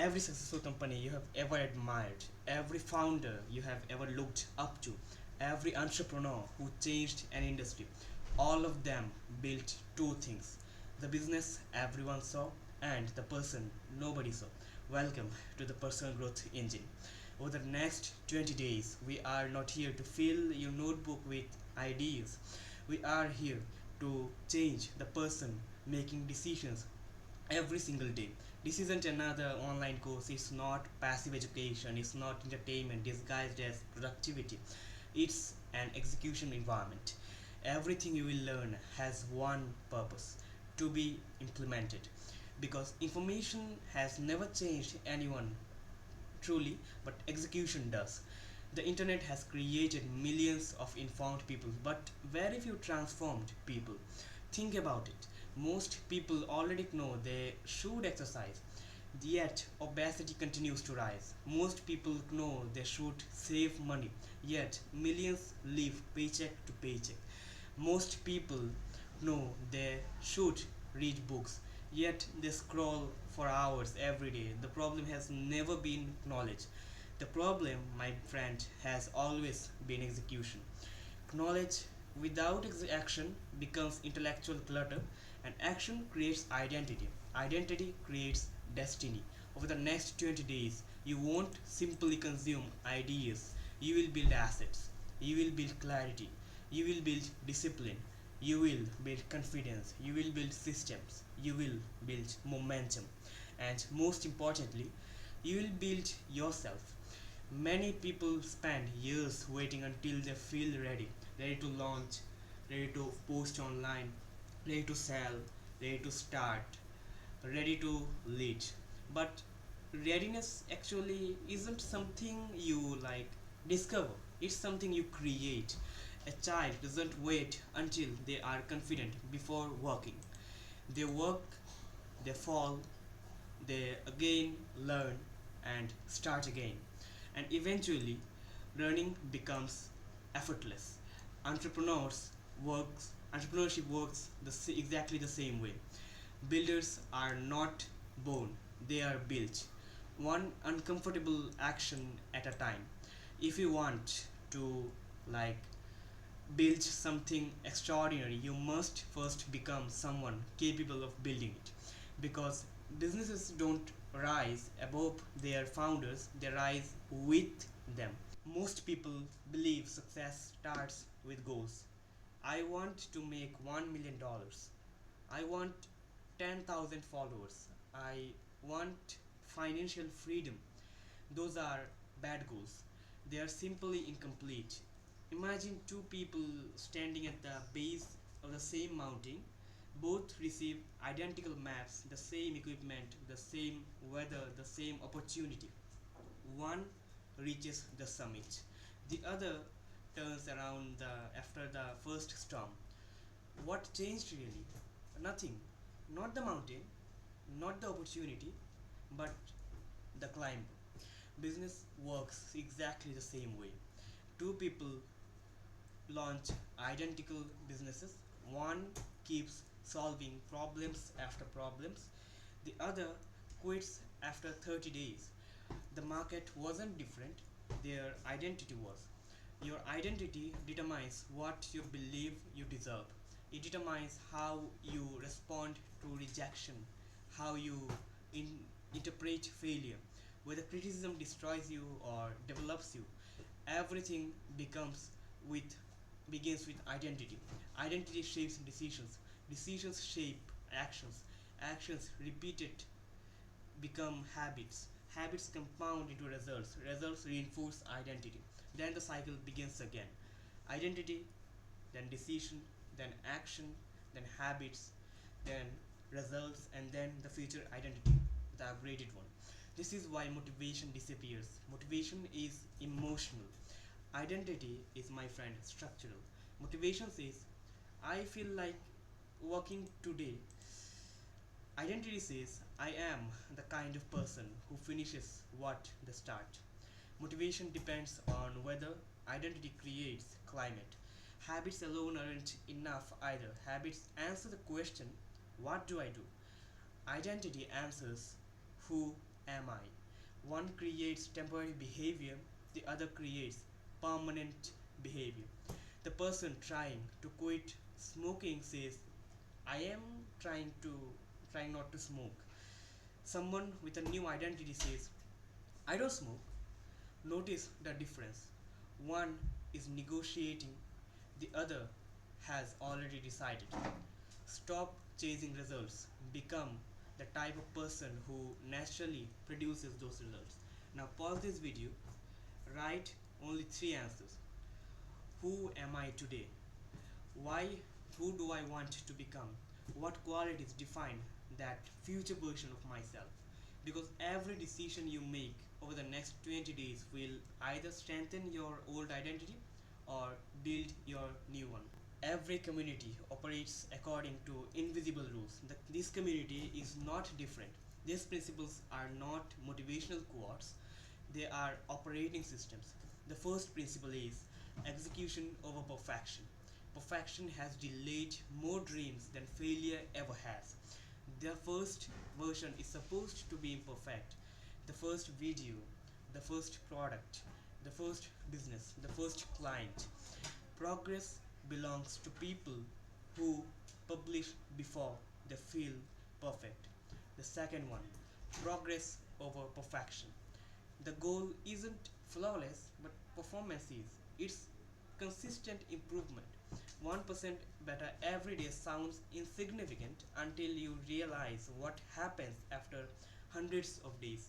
Every successful company you have ever admired, every founder you have ever looked up to, every entrepreneur who changed an industry, all of them built two things: the business everyone saw and the person nobody saw. Welcome to the Personal Growth Engine. Over the next 20 days, we are not here to fill your notebook with ideas. We are here to change the person making decisions every single day. This isn't another online course, it's not passive education, it's not entertainment disguised as productivity. It's an execution environment. Everything you will learn has one purpose: to be implemented. Because information has never changed anyone truly, but execution does. The internet has created millions of informed people, but very few transformed people. Think about it. Most people already know they should exercise, yet obesity continues to rise. Most people know they should save money, yet millions live paycheck to paycheck. Most people know they should read books, yet they scroll for hours every day. The problem has never been knowledge. The problem, my friend, has always been execution. Knowledge without action becomes intellectual clutter, and action creates identity. Identity creates destiny. Over the next 20 days, you won't simply consume ideas, you will build assets, you will build clarity, you will build discipline, you will build confidence, you will build systems, you will build momentum, and most importantly, you will build yourself. Many people spend years waiting until they feel ready to launch, ready to post online, ready to sell, ready to start, ready to lead. But readiness actually isn't something you discover, it's something you create. A child doesn't wait until they are confident before working. They work, they fall, they again learn and start again. And eventually, learning becomes effortless. Entrepreneurship works exactly the same way. Builders are not born, they are built. One uncomfortable action at a time. If you want to like build something extraordinary, you must first become someone capable of building it. Because businesses don't rise above their founders, they rise with them. Most people believe success starts with goals. I want to make $1 million. I want 10,000 followers. I want financial freedom. Those are bad goals. They are simply incomplete. Imagine two people standing at the base of the same mountain. Both receive identical maps, the same equipment, the same weather, the same opportunity. One reaches the summit, the other turns around after the first storm. What changed really? Nothing. Not the mountain, not the opportunity, but the climb. Business works exactly the same way. Two people launch identical businesses. One keeps solving problems after problems, the other quits after 30 days. The market wasn't different, their identity was. Your identity determines what you believe you deserve. It determines how you respond to rejection, how you interpret failure, whether criticism destroys you or develops you. Everything with begins with identity. Identity shapes decisions. Decisions shape actions. Actions repeated become habits. Habits compound into results. Results reinforce identity. Then the cycle begins again. Identity, then decision, then action, then habits, then results, and then the future identity, the upgraded one. This is why motivation disappears. Motivation is emotional. Identity is, my friend, structural. Motivation says, I feel like working today. Identity says, I am the kind of person who finishes what they start. Motivation depends on whether identity creates climate. Habits alone aren't enough either. Habits answer the question, what do I do? Identity answers, who am I? One creates temporary behavior, the other creates permanent behavior. The person trying to quit smoking says, I am trying not to smoke. Someone with a new identity says, I don't smoke. Notice the difference. One is negotiating, the other has already decided. Stop chasing results. Become the type of person who naturally produces those results. Now pause this video. Write only three answers. Who am I today? Why? Who do I want to become? What qualities define that future version of myself? Because every decision you make over the next 20 days will either strengthen your old identity or build your new one. Every community operates according to invisible rules. This community is not different. These principles are not motivational quotes, they are operating systems. The first principle is execution over perfection. Perfection has delayed more dreams than failure ever has. The first version is supposed to be imperfect. The first video, the first product, the first business, the first client. Progress belongs to people who publish before they feel perfect. The second one, progress over perfection. The goal isn't flawless, but performance is. It's consistent improvement. 1% better every day sounds insignificant until you realize what happens after hundreds of days.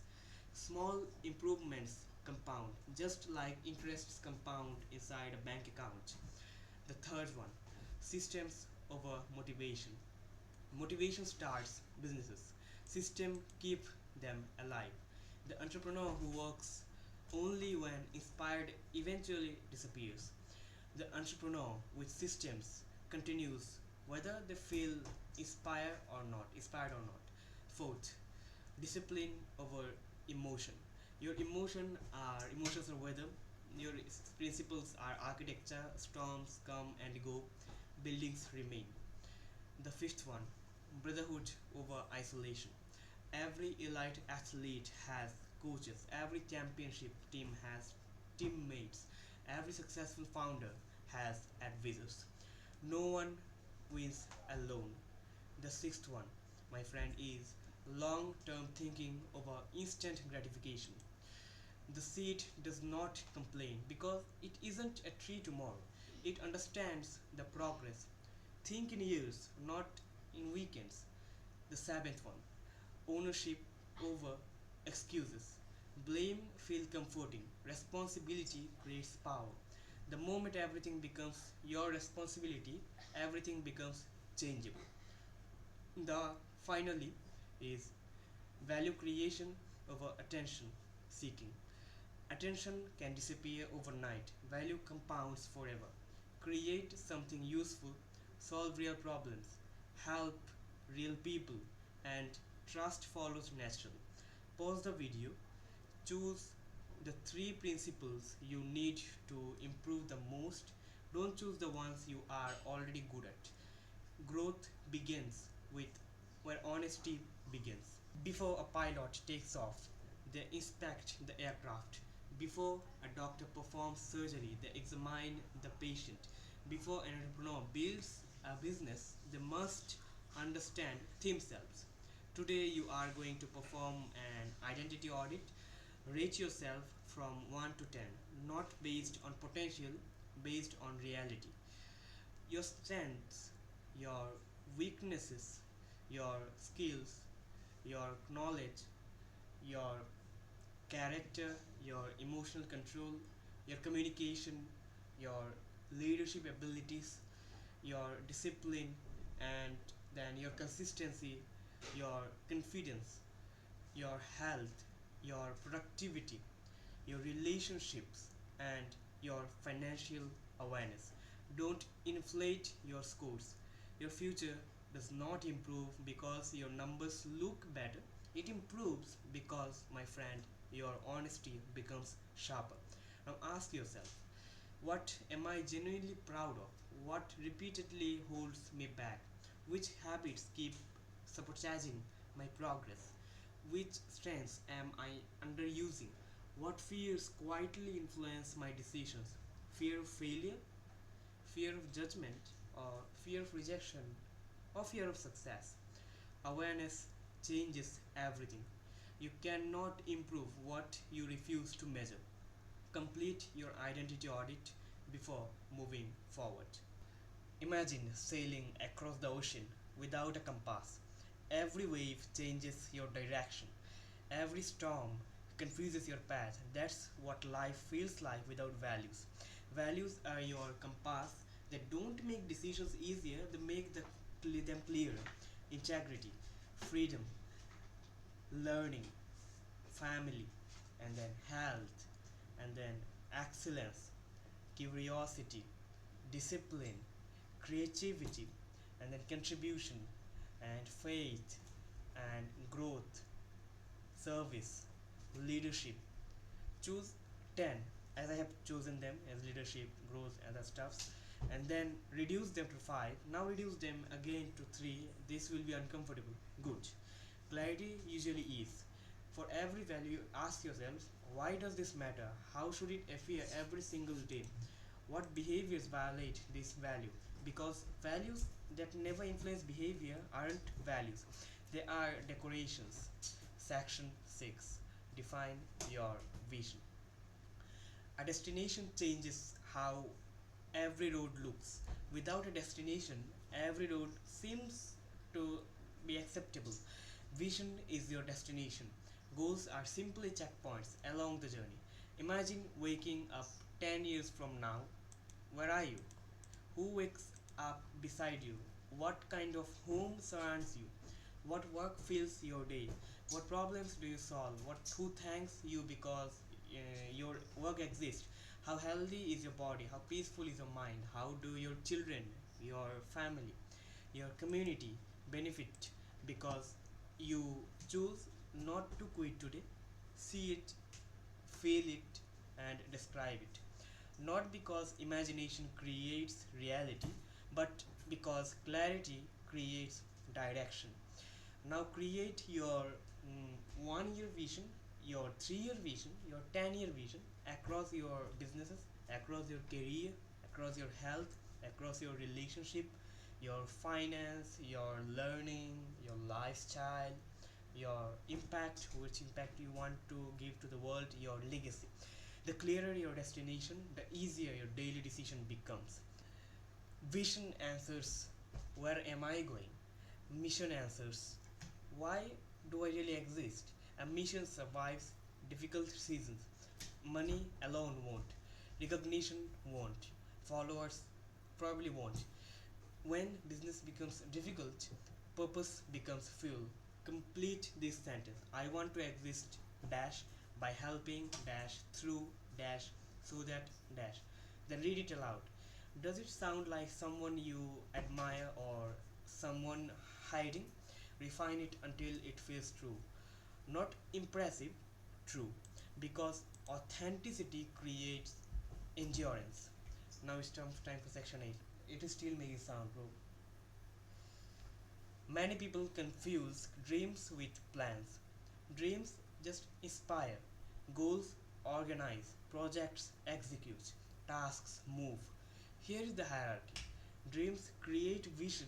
Small improvements compound, just like interests compound inside a bank account. The third one, systems over motivation. Motivation starts businesses. System keep them alive. The entrepreneur who works only when inspired eventually disappears. The entrepreneur with systems continues whether they feel inspired or not. Fourth, discipline over emotion. Your emotions are weather. Your principles are architecture. Storms come and go, buildings remain. The fifth one, brotherhood over isolation. Every elite athlete has coaches, every championship team has teammates, every successful founder has advisors. No one wins alone. The sixth one, my friend, is long term thinking over instant gratification. The seed does not complain because it isn't a tree tomorrow. It understands the progress. Think in years, not in weekends. The seventh one, ownership over excuses. Blame feels comforting, responsibility creates power. The moment everything becomes your responsibility, everything becomes changeable. The finally is value creation over attention seeking. Attention can disappear overnight, value compounds forever. Create something useful, solve real problems, help real people, and trust follows naturally. Pause the video, choose the three principles you need to improve the most. Don't choose the ones you are already good at. Growth begins with where honesty begins. Before a pilot takes off, they inspect the aircraft. Before a doctor performs surgery, they examine the patient. Before an entrepreneur builds a business, they must understand themselves. Today, you are going to perform an identity audit. Rate yourself from 1 to 10, not based on potential, based on reality. Your strengths, your weaknesses, your skills, your knowledge, your character, your emotional control, your communication, your leadership abilities, your discipline, and then your consistency, your confidence, your health, your productivity, your relationships, and your financial awareness. Don't inflate your scores. Your future does not improve because your numbers look better. It improves because, my friend, your honesty becomes sharper. Now ask yourself, what am I genuinely proud of? What repeatedly holds me back? Which habits keep sabotaging my progress? Which strengths am I underusing? What fears quietly influence my decisions? Fear of failure, fear of judgment, or fear of rejection, or fear of success? Awareness changes everything. You cannot improve what you refuse to measure. Complete your identity audit before moving forward. Imagine sailing across the ocean without a compass. Every wave changes your direction. Every storm confuses your path. That's what life feels like without values. Values are your compass. They don't make decisions easier, they make them clearer. Integrity, freedom, learning, family, and then health, and then excellence, curiosity, discipline, creativity, and then contribution, and faith, and growth, service, leadership. Choose 10 as I have chosen them as leadership, growth, and other stuffs, and then reduce them to 5. Now reduce them again to 3. This will be uncomfortable. Good. Clarity usually is. For every value, ask yourself, why does this matter? How should it appear every single day? What behaviors violate this value? Because values that never influence behavior aren't values, they are decorations. Section 6. Define your vision. A destination changes how every road looks. Without a destination, every road seems to be acceptable. Vision is your destination. Goals are simply checkpoints along the journey. Imagine waking up 10 years from now. Where are you? Who wakes up beside you? What kind of home surrounds you? What work fills your day? What problems do you solve? Who thanks you because your work exists? How healthy is your body? How peaceful is your mind? How do your children, your family, your community benefit because you choose not to quit today? See it, feel it, and describe it. Not because imagination creates reality, but because clarity creates direction. Now create your 1 year vision, your 3 year vision, your 10-year vision across your businesses, across your career, across your health, across your relationship, your finance, your learning, your lifestyle, your impact, which impact you want to give to the world, your legacy. The clearer your destination, the easier your daily decision becomes. Vision answers, where am I going? Mission answers, why do I really exist? A mission survives difficult seasons. Money alone won't. Recognition won't. Followers probably won't. When business becomes difficult, purpose becomes fuel. Complete this sentence. I want to exist dash by helping dash through dash so that dash. Then read it aloud. Does it sound like someone you admire or someone hiding? Refine it until it feels true. Not impressive, true. Because authenticity creates endurance. Now it's time for section 8. It is still making sound, bro. Many people confuse dreams with plans. Dreams just inspire, goals organize, projects execute, tasks move. Here is the hierarchy. Dreams create vision,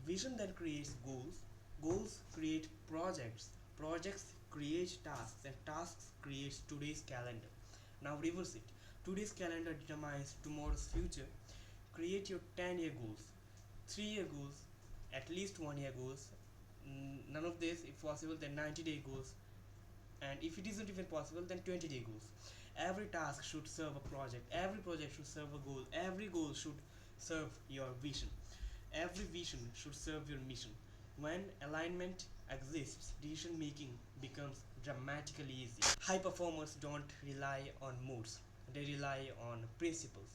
vision then creates goals, goals create projects, projects create tasks, and tasks creates today's calendar. Now reverse it. Today's calendar determines tomorrow's future. Create your 10-year goals, 3-year goals, at least 1 year goals. None of this, if possible, then 90-day goals. And if it isn't even possible, then 20-day goals. Every task should serve a project. Every project should serve a goal. Every goal should serve your vision. Every vision should serve your mission. When alignment exists, decision making becomes dramatically easy. High performers don't rely on moods, they rely on principles.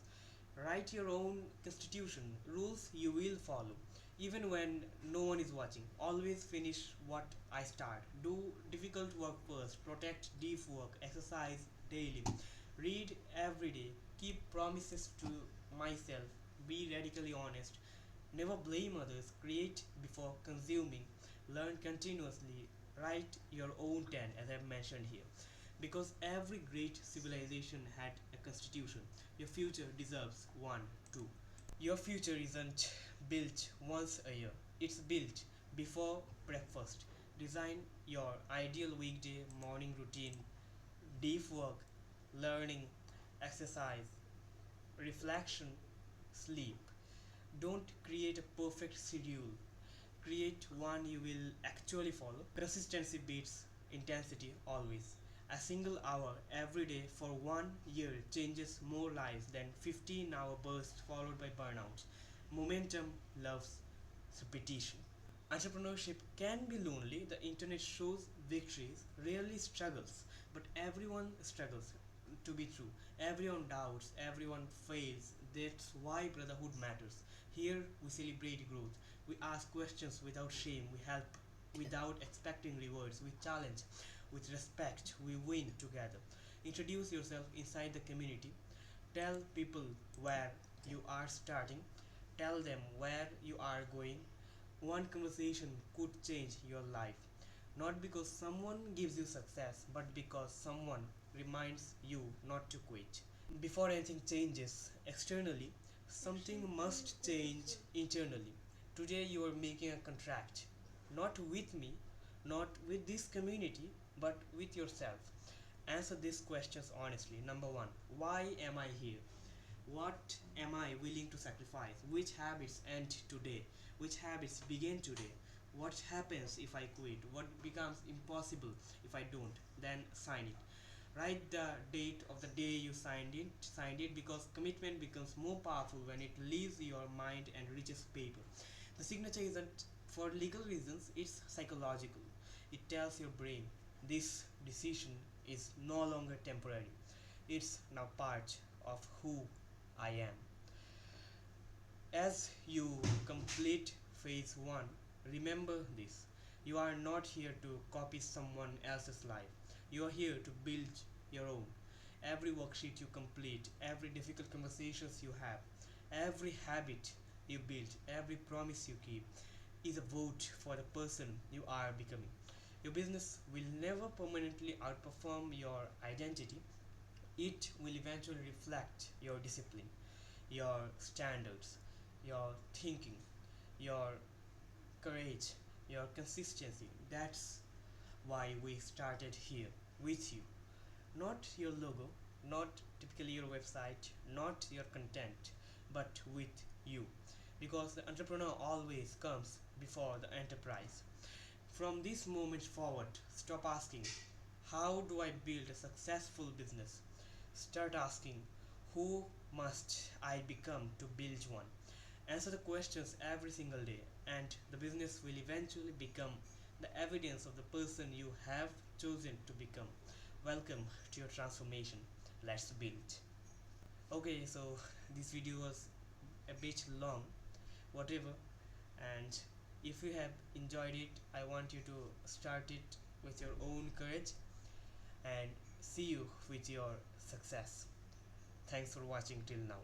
Write your own constitution, rules you will follow. Even when no one is watching, always finish what I start. Do difficult work first, protect deep work, exercise daily, read every day, keep promises to myself, be radically honest, never blame others, create before consuming, learn continuously, Write your own 10 as I've mentioned here. Because every great civilization had a constitution, your future deserves one too. Your future isn't built once a year, it's built before breakfast. Design your ideal weekday morning routine, deep work, learning, exercise, reflection, sleep. Don't create a perfect schedule. Create one you will actually follow. Consistency beats intensity always. A single hour every day for 1 year changes more lives than 15-hour bursts followed by burnout. Momentum loves repetition. Entrepreneurship can be lonely. The internet shows victories, rarely struggles, but everyone struggles. To be true, everyone doubts, everyone fails. That's why brotherhood matters. Here we celebrate growth. We ask questions without shame. We help without expecting rewards. We challenge with respect. We win together. Introduce yourself inside the community. Tell people where you are starting. Tell them where you are going. One conversation could change your life. Not because someone gives you success, but because someone reminds you not to quit. Before anything changes externally, something must change internally. Today, you are making a contract, not with me, not with this community, but with yourself. Answer these questions honestly. Number one, why am I here? What am I willing to sacrifice? Which habits end today? Which habits begin today? What happens if I quit? What becomes impossible if I don't? Then sign it. Write the date of the day you signed it because commitment becomes more powerful when it leaves your mind and reaches paper. The signature isn't for legal reasons, it's psychological. It tells your brain this decision is no longer temporary. It's now part of who I am. As you complete phase 1, remember this. You are not here to copy someone else's life. You are here to build your own. Every worksheet you complete, every difficult conversations you have, every habit you build, every promise you keep is a vote for the person you are becoming. Your business will never permanently outperform your identity. It will eventually reflect your discipline, your standards, your thinking, your courage, your consistency. That's why we started here with you. Not your logo, not typically your website, not your content, but with you. Because the entrepreneur always comes before the enterprise. From this moment forward, stop asking, how do I build a successful business? Start asking, who must I become to build one? Answer the questions every single day, and the business will eventually become the evidence of the person you have chosen to become. Welcome to your transformation. Let's build. Okay, so this video was a bit long, whatever, and if you have enjoyed it, I want you to start it with your own courage and see you with your success. Thanks for watching till now.